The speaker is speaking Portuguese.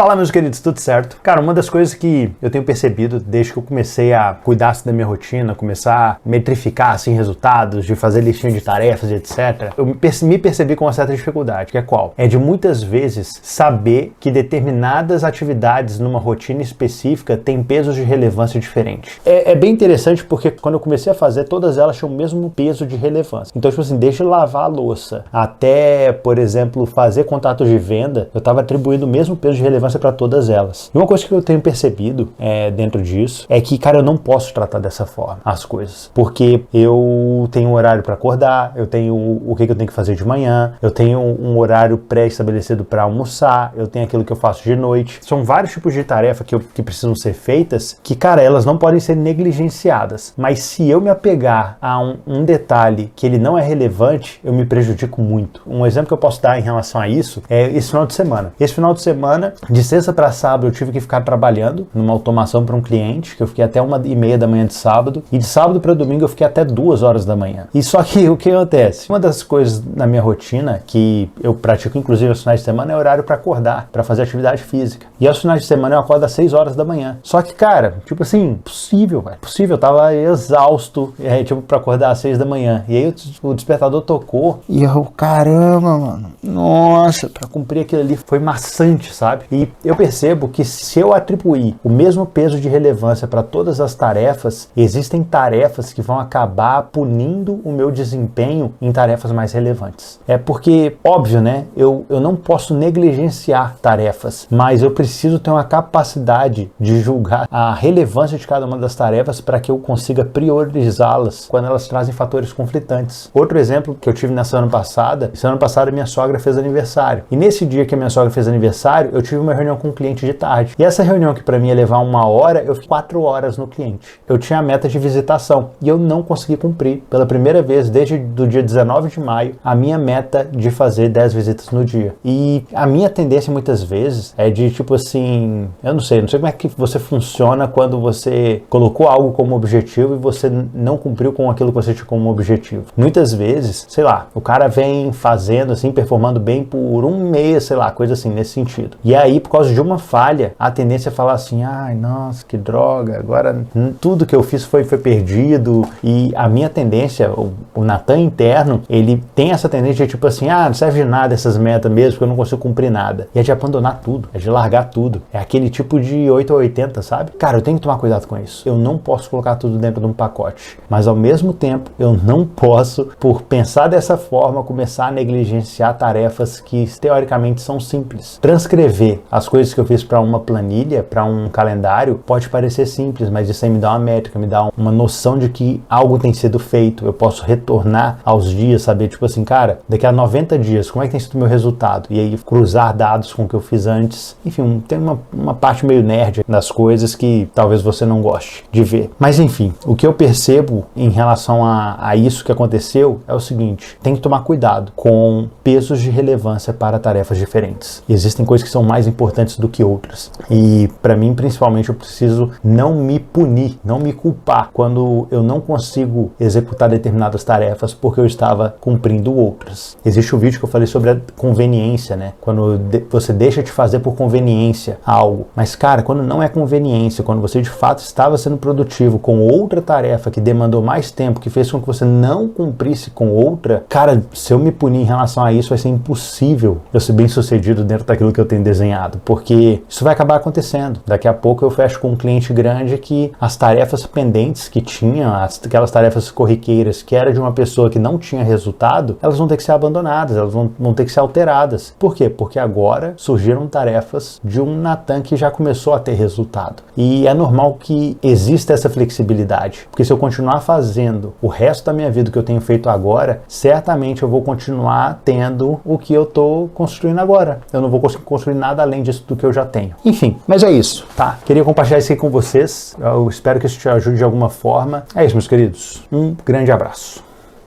Fala, meus queridos, tudo certo? Cara, uma das coisas que eu tenho percebido desde que eu comecei a cuidar da minha rotina, começar a metrificar assim resultados, de fazer listinha de tarefas e etc, eu me percebi com uma certa dificuldade, que é qual? É de muitas vezes saber que determinadas atividades numa rotina específica têm pesos de relevância diferentes. É bem interessante porque quando eu comecei a fazer, todas elas tinham o mesmo peso de relevância. Então, tipo assim, desde lavar a louça até, por exemplo, fazer contatos de venda, eu estava atribuindo o mesmo peso de relevância para todas elas. E uma coisa que eu tenho percebido dentro disso é que, cara, eu não posso tratar dessa forma as coisas, porque eu tenho um horário para acordar, eu tenho o que eu tenho que fazer de manhã, eu tenho um horário pré-estabelecido para almoçar, eu tenho aquilo que eu faço de noite. São vários tipos de tarefa que precisam ser feitas que, cara, elas não podem ser negligenciadas, mas se eu me apegar a um detalhe que ele não é relevante, eu me prejudico muito. Um exemplo que eu posso dar em relação a isso é esse final de semana. Esse final de semana, de sexta para sábado, eu tive que ficar trabalhando numa automação para um cliente, que eu fiquei até 1h30 da manhã de sábado, e de sábado para domingo eu fiquei até 2 horas da manhã. E só que o que acontece? Uma das coisas na minha rotina que eu pratico, inclusive aos finais de semana, é horário para acordar, para fazer atividade física. E aos finais de semana eu acordo às 6 horas da manhã. Só que, cara, tipo assim, possível, velho. Possível, eu tava exausto, tipo, pra acordar às 6 da manhã. E aí o despertador tocou e eu, caramba, mano, nossa, pra cumprir aquilo ali foi maçante, sabe? E eu percebo que se eu atribuir o mesmo peso de relevância para todas as tarefas, existem tarefas que vão acabar punindo o meu desempenho em tarefas mais relevantes. É porque, óbvio, né? Eu não posso negligenciar tarefas, mas eu preciso ter uma capacidade de julgar a relevância de cada uma das tarefas para que eu consiga priorizá-las quando elas trazem fatores conflitantes. Outro exemplo que eu tive esse ano passado, minha sogra fez aniversário. E nesse dia que a minha sogra fez aniversário, eu tive uma reunião com um cliente de tarde. E essa reunião que para mim ia levar 1 hora, eu fiquei 4 horas no cliente. Eu tinha a meta de visitação e eu não consegui cumprir. Pela primeira vez, desde o dia 19 de maio, a minha meta de fazer 10 visitas no dia. E a minha tendência muitas vezes é de tipo assim, eu não sei como é que você funciona quando você colocou algo como objetivo e você não cumpriu com aquilo que você tinha como objetivo. Muitas vezes, sei lá, o cara vem fazendo assim, performando bem por 1 mês, sei lá, coisa assim, nesse sentido. E aí, por causa de uma falha, a tendência é falar assim, ai, nossa, que droga, agora tudo que eu fiz foi perdido. E a minha tendência, o Natan interno, ele tem essa tendência de tipo assim, não serve de nada essas metas mesmo, porque eu não consigo cumprir nada. E é de abandonar tudo, é de largar tudo. É aquele tipo de 8 a 80, sabe? Cara, eu tenho que tomar cuidado com isso. Eu não posso colocar tudo dentro de um pacote. Mas ao mesmo tempo, eu não posso, por pensar dessa forma, começar a negligenciar tarefas que teoricamente são simples. Transcrever as coisas que eu fiz para uma planilha, para um calendário, pode parecer simples, mas isso aí me dá uma métrica, me dá uma noção de que algo tem sido feito. Eu posso retornar aos dias, saber, tipo assim, cara, daqui a 90 dias, como é que tem sido o meu resultado? E aí cruzar dados com o que eu fiz antes. Enfim, tem uma parte meio nerd das coisas que talvez você não goste de ver. Mas enfim, o que eu percebo em relação a isso que aconteceu é o seguinte, tem que tomar cuidado com pesos de relevância para tarefas diferentes. Existem coisas que são mais importantes do que outras. E para mim, principalmente, eu preciso não me punir, não me culpar quando eu não consigo executar determinadas tarefas porque eu estava cumprindo outras. Existe um vídeo que eu falei sobre a conveniência, né? Quando você deixa de fazer por conveniência algo. Mas, cara, quando não é conveniência, quando você de fato estava sendo produtivo com outra tarefa que demandou mais tempo, que fez com que você não cumprisse com outra, cara, se eu me punir em relação a isso, vai ser impossível eu ser bem sucedido dentro daquilo que eu tenho desenhado, porque isso vai acabar acontecendo. Daqui a pouco eu fecho com um cliente grande que as tarefas pendentes que tinha, aquelas tarefas corriqueiras que era de uma pessoa que não tinha resultado, elas vão ter que ser abandonadas, elas vão ter que ser alteradas. Por quê? Porque agora surgiram tarefas de um Natan que já começou a ter resultado. E é normal que exista essa flexibilidade, porque se eu continuar fazendo o resto da minha vida que eu tenho feito agora, certamente eu vou continuar tendo o que eu tô construindo agora. Eu não vou conseguir construir nada além disso do que eu já tenho. Enfim, mas é isso, tá? Queria compartilhar isso aqui com vocês. Eu espero que isso te ajude de alguma forma. É isso, meus queridos. Um grande abraço.